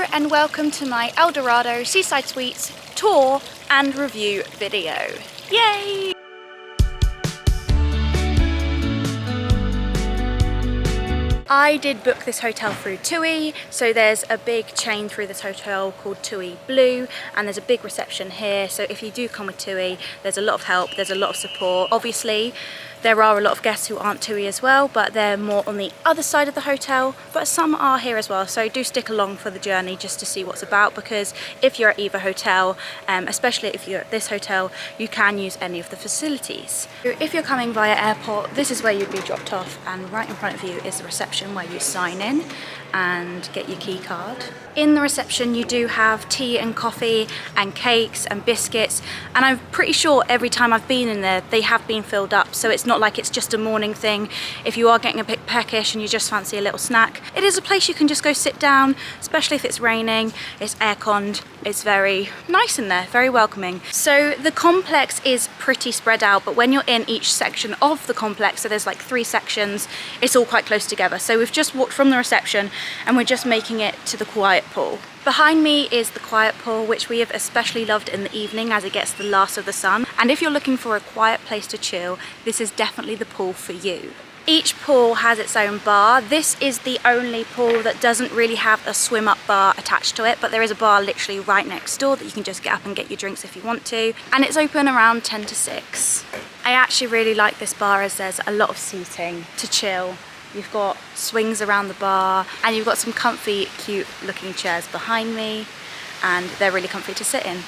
Hello and welcome to my Dorado Seaside Suites tour and review video. Yay! I did book this hotel through TUI, so there's a big chain through this hotel called TUI Blue, and there's a big reception here, so if you do come with TUI, there's a lot of help, there's a lot of support. Obviously, there are a lot of guests who aren't TUI as well, but they're more on the other side of the hotel, but some are here as well, so do stick along for the journey just to see what's about, because if you're at either hotel, especially if you're at this hotel, you can use any of the facilities. If you're coming via airport, this is where you'd be dropped off, and right in front of you is the reception where you sign in and get your key card. In the reception you do have tea and coffee and cakes and biscuits, and I'm pretty sure every time I've been in there they have been filled up, so it's not like it's just a morning thing. If you are getting a bit peckish and you just fancy a little snack, it is a place you can just go sit down, especially if it's raining. It's air-conned, it's very nice in there, very welcoming. So the complex is pretty spread out, but when you're in each section of the complex, so there's like 3 sections, it's all quite close together. So we've just walked from the reception and we're just making it to the quiet pool. Behind me is the quiet pool, which we have especially loved in the evening as it gets the last of the sun. And if you're looking for a quiet place to chill, this is definitely the pool for you. Each pool has its own bar. This is the only pool that doesn't really have a swim up bar attached to it, but there is a bar literally right next door that you can just get up and get your drinks if you want to. And it's open around 10 to 6. I actually really like this bar as there's a lot of seating to chill. You've got swings around the bar, and you've got some comfy, cute looking chairs behind me, and they're really comfy to sit in.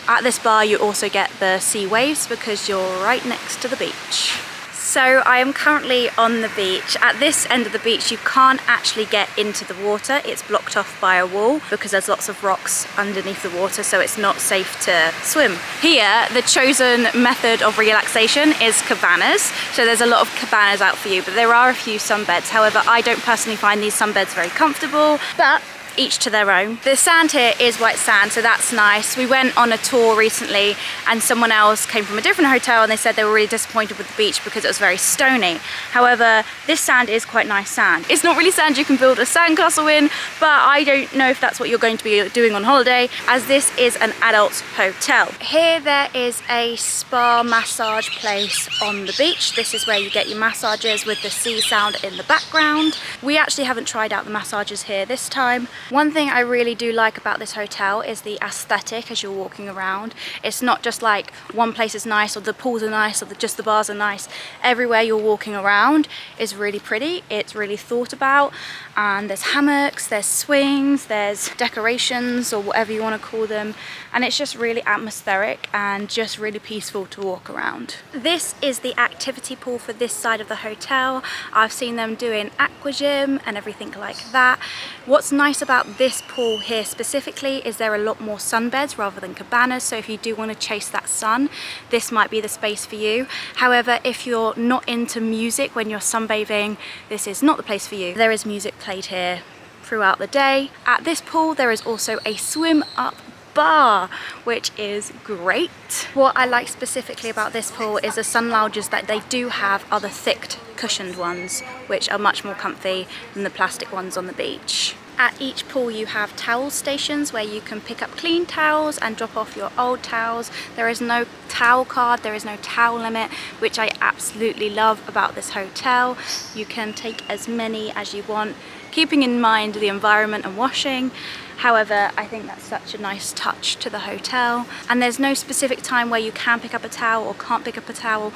At this bar you also get the sea waves because you're right next to the beach. So I am currently on the beach. At this end of the beach you can't actually get into the water. It's blocked off by a wall because there's lots of rocks underneath the water, so it's not safe to swim. Here, the chosen method of relaxation is cabanas. So there's a lot of cabanas out for you, but there are a few sunbeds. However, I don't personally find these sunbeds very comfortable, but each to their own. The sand here is white sand, so that's nice. We went on a tour recently and someone else came from a different hotel and they said they were really disappointed with the beach because it was very stony. However, this sand is quite nice sand. It's not really sand you can build a sandcastle in, but I don't know if that's what you're going to be doing on holiday, as this is an adult hotel. Here there is a spa massage place on the beach. This is where you get your massages with the sea sound in the background. We actually haven't tried out the massages here this time. One thing I really do like about this hotel is the aesthetic as you're walking around. It's not just like one place is nice or the pools are nice or just the bars are nice. Everywhere you're walking around is really pretty. It's really thought about, and there's hammocks, there's swings, there's decorations or whatever you want to call them, and it's just really atmospheric and just really peaceful to walk around. This is the activity pool for this side of the hotel. I've seen them doing aqua gym and everything like that. What's nice about this pool here specifically is there are a lot more sunbeds rather than cabanas, so if you do want to chase that sun, this might be the space for you. However, if you're not into music when you're sunbathing, this is not the place for you. There is music played here throughout the day. At this pool there is also a swim up bar, which is great. What I like specifically about this pool is the sun lounges that they do have are the thick cushioned ones, which are much more comfy than the plastic ones on the beach. At each pool you have towel stations where you can pick up clean towels and drop off your old towels. There is no towel card, there is no towel limit, which I absolutely love about this hotel. You can take as many as you want, keeping in mind the environment and washing. However, I think that's such a nice touch to the hotel. And there's no specific time where you can pick up a towel or can't pick up a towel.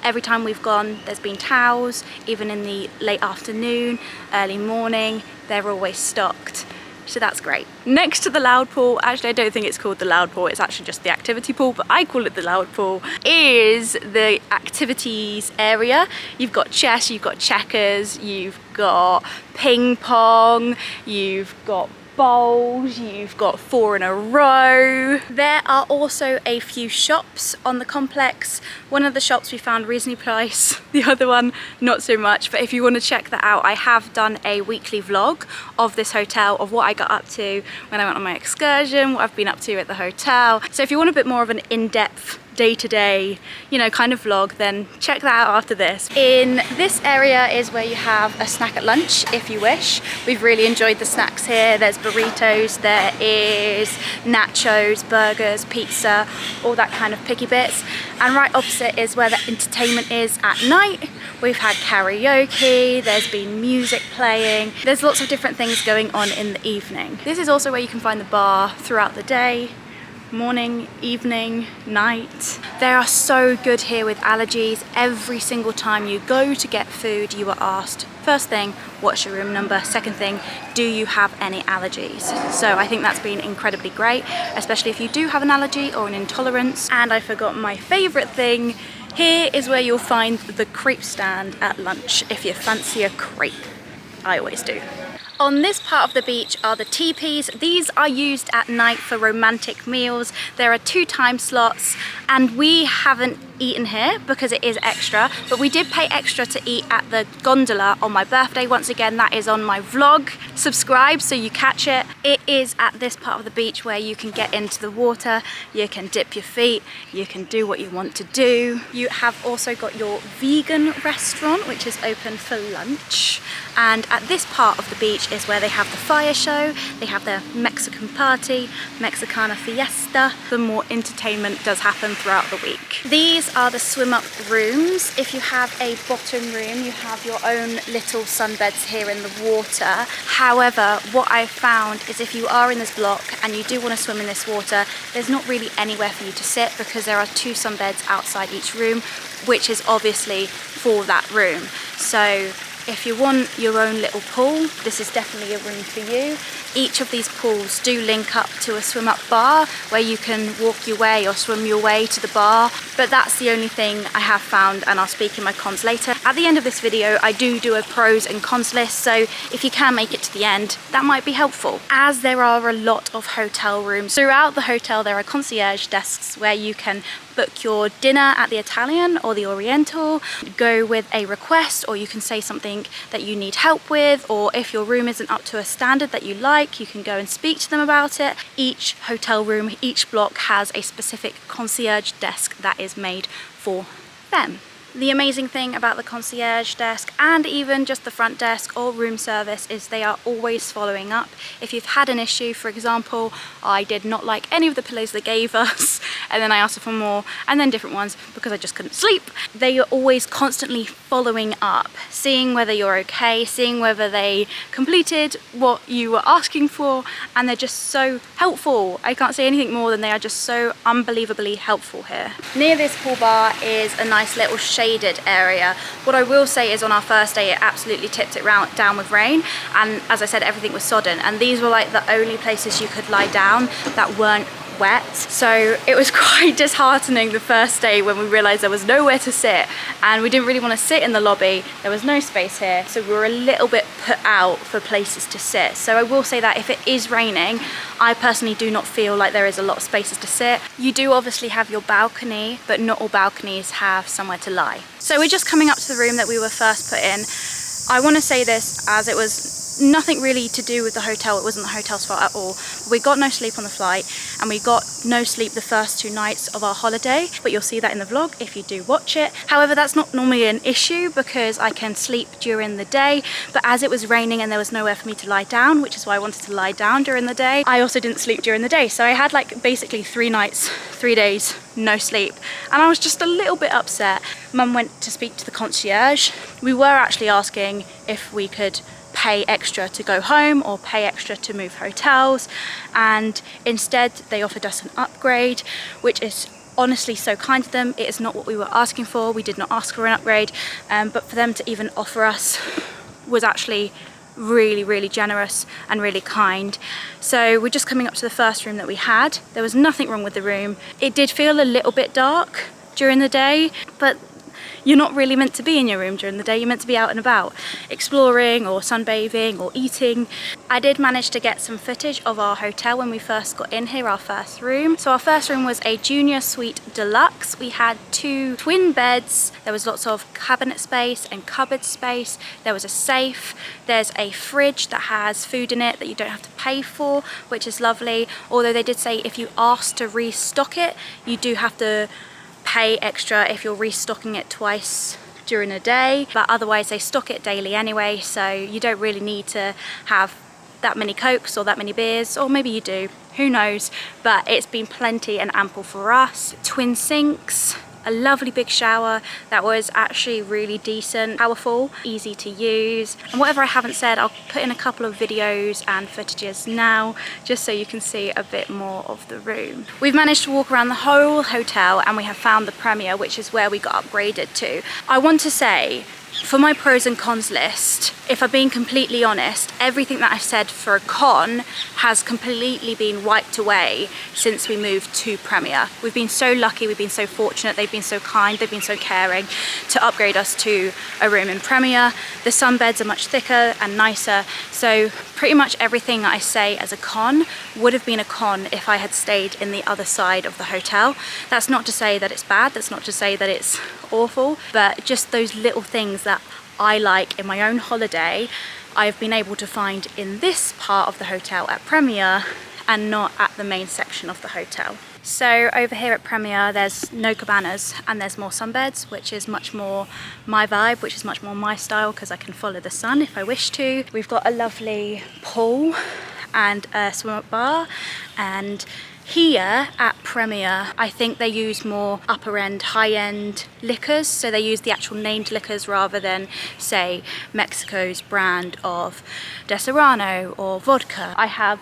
Every time we've gone, there's been towels, even in the late afternoon, early morning, they're always stocked. So that's great. Next to the loud pool, actually I don't think it's called the loud pool, it's actually just the activity pool, but I call it the loud pool, is the activities area. You've got chess, you've got checkers, you've got ping pong, you've got bowls, you've got 4 in a row. There are also a few shops on the complex. One of the shops we found reasonably priced, the other one not so much, but if you want to check that out, I have done a weekly vlog of this hotel, of what I got up to when I went on my excursion, what I've been up to at the hotel. So if you want a bit more of an in-depth day-to-day, you know, kind of vlog, then check that out after this. In this area is where you have a snack at lunch if you wish. We've really enjoyed the snacks here. There's burritos, there is nachos, burgers, pizza, all that kind of picky bits. And right opposite is where the entertainment is at night. We've had karaoke, there's been music playing, there's lots of different things going on in the evening. This is also where you can find the bar throughout the day. Morning, evening, night. They are so good here with allergies. Every single time you go to get food, you are asked, first thing, what's your room number? Second thing, do you have any allergies? So I think that's been incredibly great, especially if you do have an allergy or an intolerance. And I forgot my favorite thing. Here is where you'll find the crepe stand at lunch if you fancy a crepe. I always do. On this part of the beach are the teepees. These are used at night for romantic meals. There are 2 time slots, and we haven't eaten here because it is extra, but we did pay extra to eat at the gondola on my birthday. Once again, that is on my vlog. Subscribe so you catch it. It is at this part of the beach where you can get into the water, you can dip your feet, you can do what you want to do. You have also got your vegan restaurant, which is open for lunch. And at this part of the beach is where they have the fire show, they have their Mexican party, Mexicana fiesta. The more entertainment does happen throughout the week. These are the swim up rooms. If you have a bottom room, you have your own little sunbeds here in the water. However, what I've found is if you are in this block and you do want to swim in this water, there's not really anywhere for you to sit because there are 2 sunbeds outside each room, which is obviously for that room. So if you want your own little pool, this is definitely a room for you. Each of these pools do link up to a swim up bar where you can walk your way or swim your way to the bar, but that's the only thing I have found, and I'll speak in my cons later. At the end of this video, I do a pros and cons list, so if you can make it to the end, that might be helpful. As there are a lot of hotel rooms throughout the hotel, there are concierge desks where you can book your dinner at the Italian or the Oriental, go with a request, or you can say something that you need help with, or if your room isn't up to a standard that you like, you can go and speak to them about it. Each hotel room, each block has a specific concierge desk that is made for them. The amazing thing about the concierge desk and even just the front desk or room service is they are always following up. If you've had an issue, for example, I did not like any of the pillows they gave us and then I asked for more and then different ones because I just couldn't sleep. They are always constantly following up, seeing whether you're okay, seeing whether they completed what you were asking for, and they're just so helpful. I can't say anything more than they are just so unbelievably helpful here. Near this pool bar is a nice little shaded area. What I will say is on our first day it absolutely tipped it down with rain, and as I said, everything was sodden, and these were like the only places you could lie down that weren't wet. So it was quite disheartening the first day when we realized there was nowhere to sit, and we didn't really want to sit in the lobby. There was no space here, so we were a little bit put out for places to sit. So I will say that if it is raining, I personally do not feel like there is a lot of spaces to sit. You do obviously have your balcony, but not all balconies have somewhere to lie. So we're just coming up to the room that we were first put in. I want to say this as it was nothing really to do with the hotel. It wasn't the hotel's fault at all. We got no sleep on the flight, and we got no sleep the first 2 nights of our holiday, but you'll see that in the vlog if you do watch it. However, that's not normally an issue because I can sleep during the day, but as it was raining and there was nowhere for me to lie down, which is why I wanted to lie down during the day, I also didn't sleep during the day. So I had like basically 3 nights, 3 days, no sleep, and I was just a little bit upset. Mum went to speak to the concierge. We were actually asking if we could pay extra to go home or pay extra to move hotels, and instead they offered us an upgrade, which is honestly so kind of them. It is not what we were asking for. We did not ask for an upgrade, but for them to even offer us was actually really generous and really kind. So we're just coming up to the first room that we had. There was nothing wrong with the room. It did feel a little bit dark during the day, but you're not really meant to be in your room during the day. You're meant to be out and about, exploring or sunbathing or eating. I did manage to get some footage of our hotel when we first got in here, our first room. So our first room was a junior suite deluxe. We had 2 twin beds. There was lots of cabinet space and cupboard space. There was a safe. There's a fridge that has food in it that you don't have to pay for, which is lovely. Although they did say if you ask to restock it, you do have to pay extra if you're restocking it twice during a day, but otherwise they stock it daily anyway, so you don't really need to have that many Cokes or that many beers, or maybe you do, who knows, but it's been plenty and ample for us. Twin sinks, a lovely big shower that was actually really decent, powerful, easy to use. And whatever I haven't said, I'll put in a couple of videos and footages now, just so you can see a bit more of the room. We've managed to walk around the whole hotel and we have found the Premier, which is where we got upgraded to. I want to say, for my pros and cons list, if I'm being completely honest, everything that I've said for a con has completely been wiped away since we moved to Premier. We've been so lucky, we've been so fortunate, they've been so kind, they've been so caring to upgrade us to a room in Premier. The sunbeds are much thicker and nicer, so pretty much everything that I say as a con would have been a con if I had stayed in the other side of the hotel. That's not to say that it's bad, that's not to say that it's awful, but just those little things that I like in my own holiday, I've been able to find in this part of the hotel at Premier and not at the main section of the hotel. So over here at Premier, there's no cabanas and there's more sunbeds, which is much more my vibe, which is much more my style, because I can follow the sun if I wish to. We've got a lovely pool and a swim-up bar, and here at Premier, I think they use more upper end, high end liquors. So they use the actual named liquors rather than, say, Mexico's brand of Desirano or vodka. I have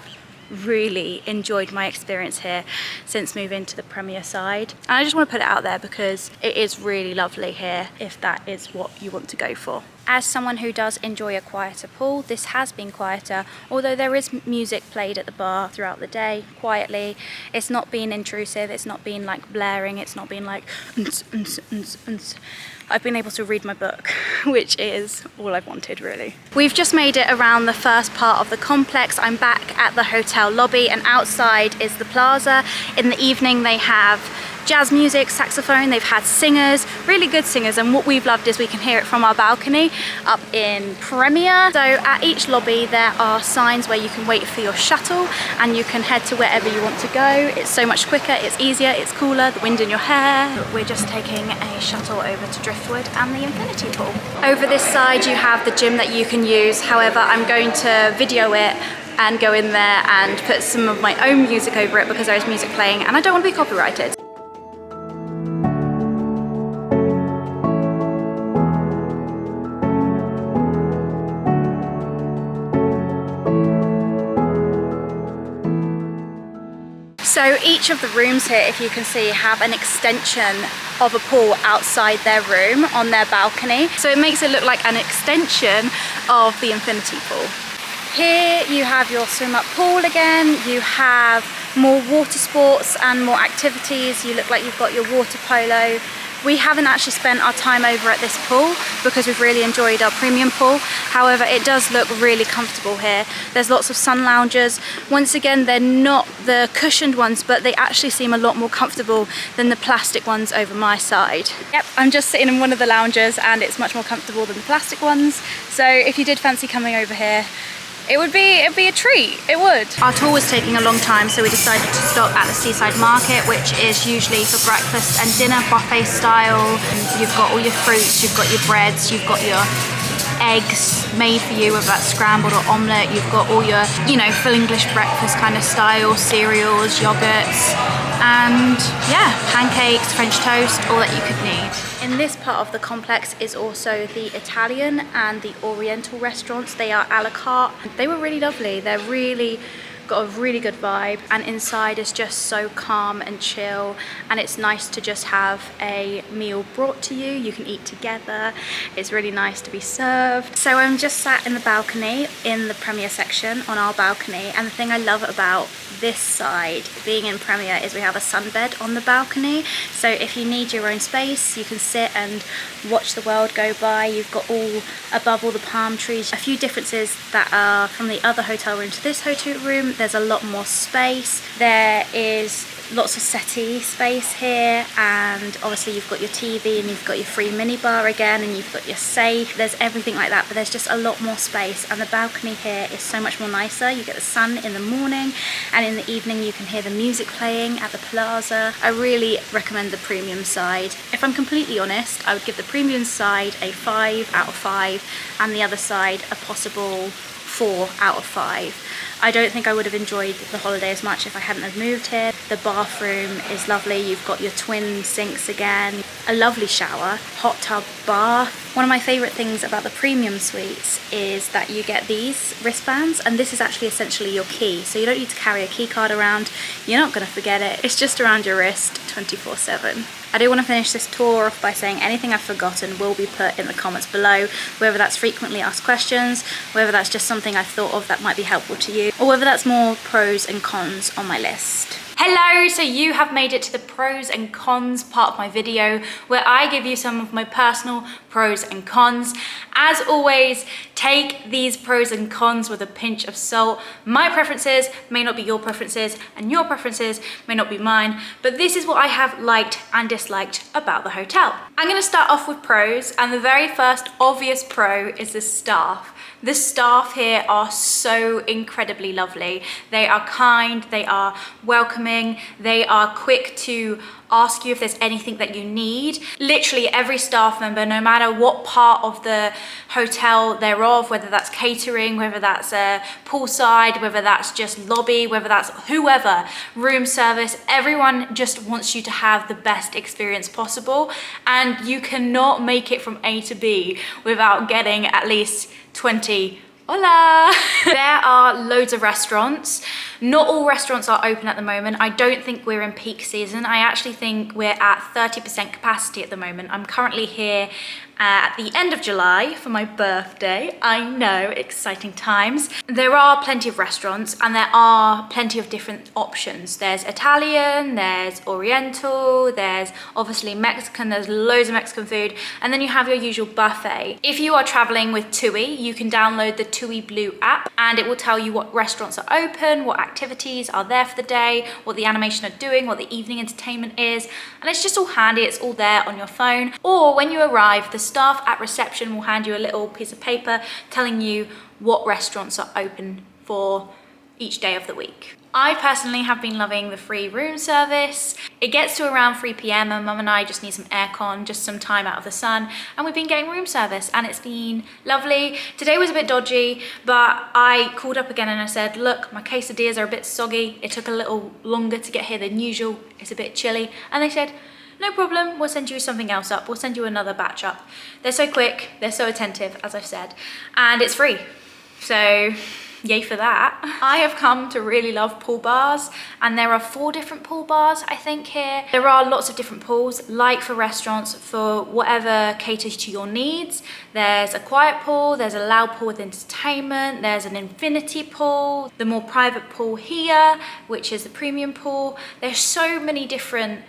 really enjoyed my experience here since moving to the Premier side. And I just want to put it out there because it is really lovely here if that is what you want to go for. As someone who does enjoy a quieter pool, this has been quieter, although there is music played at the bar throughout the day, quietly. It's not been intrusive, it's not been like blaring, it's not been like I've been able to read my book, which is all I've wanted really. We've just made it around the first part of the complex. I'm back at the hotel lobby and outside is the plaza. In the evening they have jazz music, saxophone, they've had singers, really good singers, and what we've loved is we can hear it from our balcony up in Premier. So at each lobby there are signs where you can wait for your shuttle and you can head to wherever you want to go. It's so much quicker, it's easier, it's cooler, the wind in your hair. We're just taking a shuttle over to Driftwood and the Infinity Pool. Over this side you have the gym that you can use, however I'm going to video it and go in there and put some of my own music over it because there is music playing and I don't want to be copyrighted. So each of the rooms here, if you can see, have an extension of a pool outside their room on their balcony. So it makes it look like an extension of the Infinity Pool. Here you have your swim up pool again. You have more water sports and more activities. You look like you've got your water polo. We haven't actually spent our time over at this pool because we've really enjoyed our premium pool. However, it does look really comfortable here. There's lots of sun loungers. Once again, they're not the cushioned ones, but they actually seem a lot more comfortable than the plastic ones over my side. Yep, I'm just sitting in one of the loungers and it's much more comfortable than the plastic ones. So if you did fancy coming over here, it'd be a treat, it would. Our tour was taking a long time, so we decided to stop at the Seaside Market, which is usually for breakfast and dinner, buffet style. You've got all your fruits, you've got your breads, you've got your eggs made for you, whether that's scrambled or omelette. You've got all your, you know, full English breakfast kind of style, cereals, yogurts, and yeah, pancakes, French toast, all that you could need. In this part of the complex is also the Italian and the Oriental restaurants. They are a la carte. They were really lovely. They're really got a really good vibe, and inside is just so calm and chill, and it's nice to just have a meal brought to you. You can eat together. It's really nice to be served. So I'm just sat in the balcony in the Premier section on our balcony, and the thing I love about this side being in Premier is we have a sunbed on the balcony, so if you need your own space you can sit and watch the world go by. You've got above all the palm trees. A few differences that are from the other hotel room to this hotel room: there's a lot more space. There is lots of settee space here, and obviously you've got your TV and you've got your free minibar again, and you've got your safe. There's everything like that, but there's just a lot more space, and the balcony here is so much more nicer. You get the sun in the morning and in the evening you can hear the music playing at the plaza. I really recommend the premium side. If I'm completely honest, I would give the premium side a 5 out of 5 and the other side a possible 4 out of 5. I don't think I would have enjoyed the holiday as much if I hadn't have moved here. The bathroom is lovely. You've got your twin sinks again, a lovely shower, hot tub, bath. One of my favorite things about the premium suites is that you get these wristbands, and this is actually essentially your key. So you don't need to carry a key card around. You're not gonna forget it. It's just around your wrist 24/7. I do want to finish this tour off by saying anything I've forgotten will be put in the comments below, whether that's frequently asked questions, whether that's just something I've thought of that might be helpful to you, or whether that's more pros and cons on my list. Hello, so you have made it to the pros and cons part of my video where I give you some of my personal pros and cons. As always, take these pros and cons with a pinch of salt. My preferences may not be your preferences and your preferences may not be mine, but this is what I have liked and disliked about the hotel. I'm going to start off with pros, and the very first obvious pro is the staff. The staff here are so incredibly lovely. They are kind, they are welcoming, they are quick to ask you if there's anything that you need. Literally every staff member, no matter what part of the hotel they're of, whether that's catering, whether that's poolside, whether that's just lobby, whether that's whoever, room service, everyone just wants you to have the best experience possible. And you cannot make it from A to B without getting at least 20 hola. There are loads of restaurants. Not all restaurants are open at the moment. I don't think we're in peak season. I actually think we're at 30% capacity at the moment. I'm currently here at the end of July for my birthday. I know, exciting times. There are plenty of restaurants and there are plenty of different options. There's Italian, there's Oriental, there's obviously Mexican, there's loads of Mexican food, and then you have your usual buffet. If you are traveling with TUI, you can download the TUI Blue app and it will tell you what restaurants are open, what activities are there for the day, what the animation are doing, what the evening entertainment is, and it's just all handy, it's all there on your phone. Or when you arrive, the staff at reception will hand you a little piece of paper telling you what restaurants are open for each day of the week. I personally have been loving the free room service. It gets to around 3 p.m. and Mum and I just need some aircon, just some time out of the sun, and we've been getting room service and it's been lovely. Today was a bit dodgy, but I called up again and I said, look, my quesadillas are a bit soggy. It took a little longer to get here than usual. It's a bit chilly. And they said, no problem, we'll send you something else up. We'll send you another batch up. They're so quick, they're so attentive, as I've said, and it's free. So yay for that. I have come to really love pool bars, and there are 4 different pool bars, I think, here. There are lots of different pools, like for restaurants, for whatever caters to your needs. There's a quiet pool, there's a loud pool with entertainment, there's an infinity pool, the more private pool here, which is the premium pool. There's so many different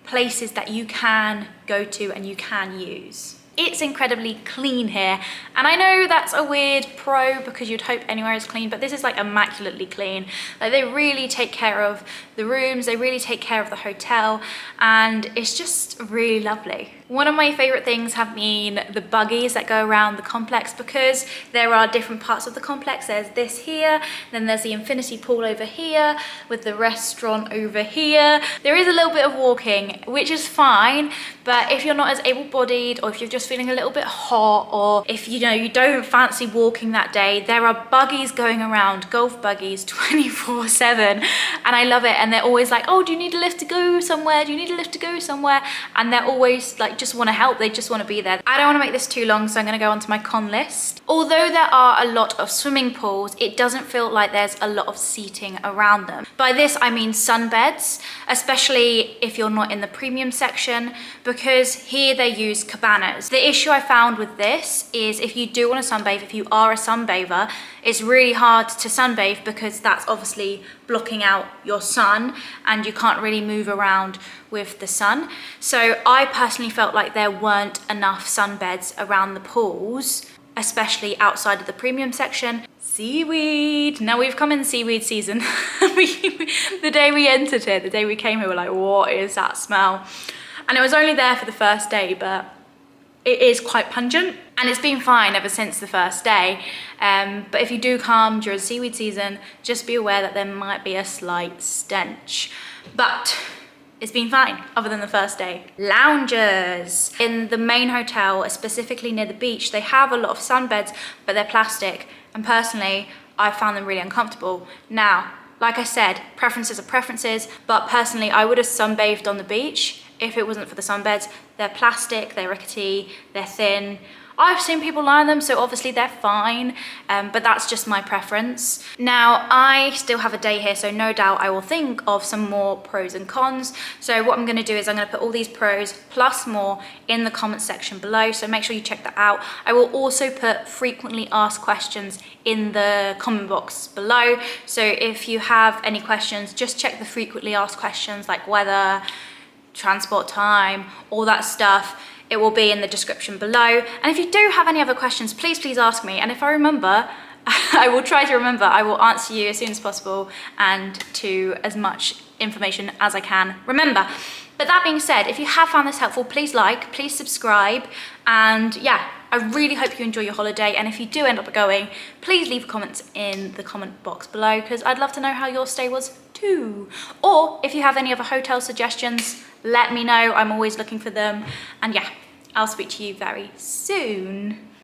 places that you can go to and you can use. It's incredibly clean here, and I know that's a weird pro because you'd hope anywhere is clean, but this is like immaculately clean. Like, they really take care of the rooms, they really take care of the hotel, and it's just really lovely. One of my favorite things have been the buggies that go around the complex, because there are different parts of the complex. There's this here, then there's the infinity pool over here with the restaurant over here. There is a little bit of walking, which is fine, but if you're not as able-bodied, or if you're just feeling a little bit hot, or if you don't fancy walking that day, there are buggies going around, golf buggies 24/7, and I love it. And they're always like, oh, do you need a lift to go somewhere? Do you need a lift to go somewhere? And they're always like, just want to help, they just want to be there. I don't want to make this too long, so I'm going to go on to my con list. Although there are a lot of swimming pools, it doesn't feel like there's a lot of seating around them. By this I mean sunbeds, especially if you're not in the premium section, because here they use cabanas. The issue I found with this is if you do want to sunbathe, if you are a sunbather, it's really hard to sunbathe because that's obviously blocking out your sun and you can't really move around with the sun. So I personally felt like there weren't enough sunbeds around the pools, especially outside of the premium section. Seaweed. Now we've come in seaweed season. The day we entered here, the day we came here, we're like, what is that smell? And it was only there for the first day, but it is quite pungent. And it's been fine ever since the first day. But if you do come during seaweed season, just be aware that there might be a slight stench. But it's been fine, other than the first day. Loungers. In the main hotel, specifically near the beach, they have a lot of sunbeds, but they're plastic. And personally, I found them really uncomfortable. Now, like I said, preferences are preferences, but personally, I would have sunbathed on the beach if it wasn't for the sunbeds. They're plastic, they're rickety, they're thin. I've seen people lie on them, so obviously they're fine, but that's just my preference. Now, I still have a day here, so no doubt I will think of some more pros and cons. So what I'm gonna do is I'm gonna put all these pros plus more in the comments section below, so make sure you check that out. I will also put frequently asked questions in the comment box below. So if you have any questions, just check the frequently asked questions like weather, transport time, all that stuff. It will be in the description below. And if you do have any other questions, please ask me. And if I remember, I will try to remember, I will answer you as soon as possible and to as much information as I can remember. But that being said, if you have found this helpful, please like, please subscribe. And yeah, I really hope you enjoy your holiday. And if you do end up going, please leave comments in the comment box below, because I'd love to know how your stay was too. Or if you have any other hotel suggestions, let me know. I'm always looking for them. And yeah, I'll speak to you very soon.